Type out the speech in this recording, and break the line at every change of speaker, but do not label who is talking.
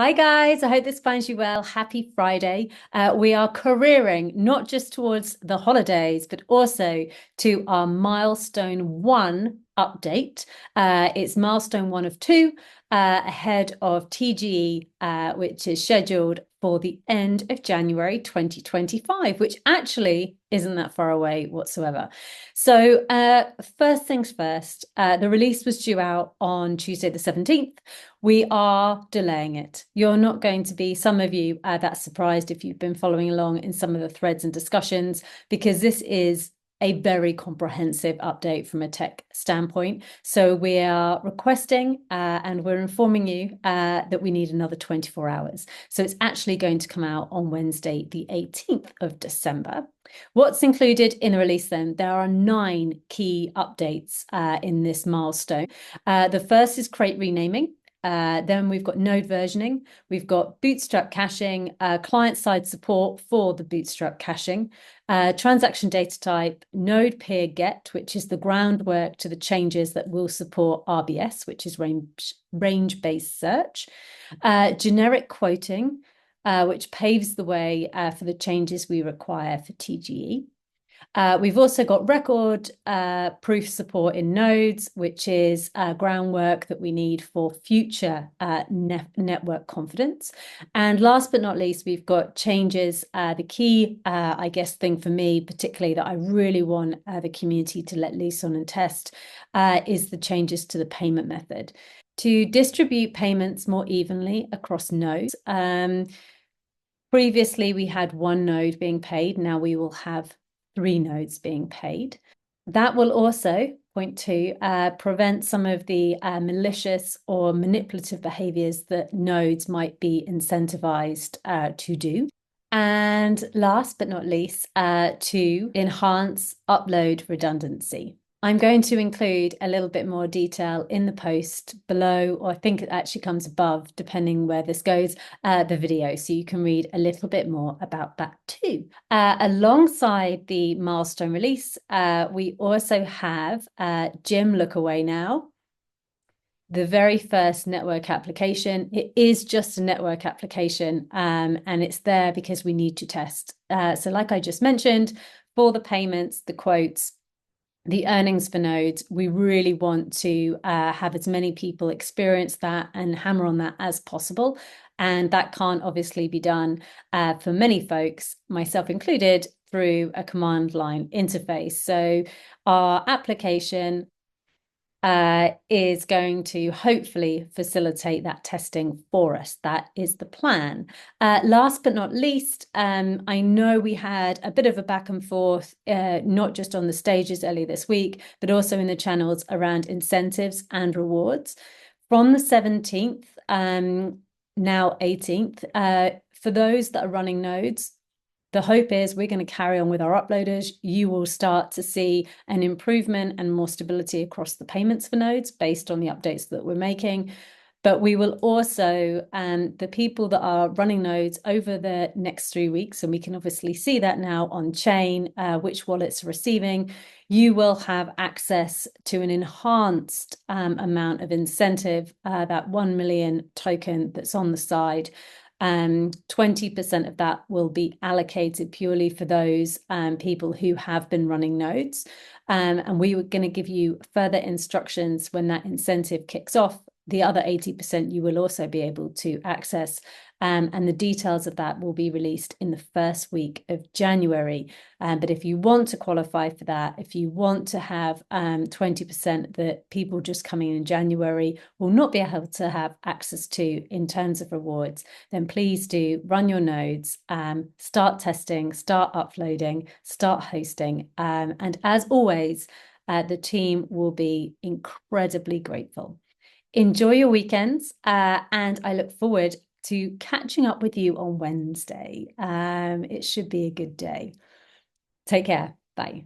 Hi guys, I hope this finds you well. Happy Friday. We are careering not just towards the holidays, but also to our Milestone 1 update. It's Milestone 1 of 2, ahead of TGE, which is scheduled for the end of January 2025, which actually isn't that far away whatsoever. So first things first, the release was due out on Tuesday the 17th. We are delaying it. You're not going to be, some of you, that surprised if you've been following along in some of the threads and discussions, because this is a very comprehensive update from a tech standpoint. So we are requesting and we're informing you that we need another 24 hours. So it's actually going to come out on Wednesday, the 18th of December. What's included in the release then? There are 9 key updates in this milestone. The first is crate renaming. Then we've got node versioning, we've got bootstrap caching, client-side support for the bootstrap caching, transaction data type, node peer get, which is the groundwork to the changes that will support RBS, which is range-based search, generic quoting, which paves the way for the changes we require for TGE. We've also got record proof support in nodes, which is groundwork that we need for future network confidence. And last but not least, we've got changes. The key, I guess, thing for me, particularly that I really want the community to let loose on and test, is the changes to the payment method to distribute payments more evenly across nodes. Previously, we had one node being paid. Now we will have 3 nodes being paid. That will also point to prevent some of the malicious or manipulative behaviors that nodes might be incentivized to do. And last but not least, to enhance upload redundancy. I'm going to include a little bit more detail in the post below, or I think it actually comes above, depending where this goes, the video, so you can read a little bit more about that too. Alongside the milestone release, we also have Jim Look Away Now, the very first network application. It is just a network application, and it's there because we need to test. So like I just mentioned, for the payments, the quotes, the earnings for nodes, we really want to have as many people experience that and hammer on that as possible. And that can't obviously be done for many folks, myself included, through a command line interface. So our application is going to hopefully facilitate that testing for us. That is the plan. Last but not least, I know we had a bit of a back and forth, not just on the stages earlier this week, but also in the channels around incentives and rewards. From the 17th, now 18th, for those that are running nodes, the hope is we're going to carry on with our uploaders. You will start to see an improvement and more stability across the payments for nodes based on the updates that we're making. But we will also, the people that are running nodes over the next 3 weeks, and we can obviously see that now on chain, which wallets are receiving, you will have access to an enhanced amount of incentive, that 1 million token that's on the side. 20% of that will be allocated purely for those people who have been running nodes. And we were going to give you further instructions when that incentive kicks off. The other 80% you will also be able to access. And the details of that will be released in the first week of January. But if you want to qualify for that, if you want to have 20% that people just coming in January will not be able to have access to in terms of rewards, then please do run your nodes, start testing, start uploading, start hosting. And as always, the team will be incredibly grateful. Enjoy your weekends, and I look forward to catching up with you on Wednesday. It should be a good day. Take care. Bye.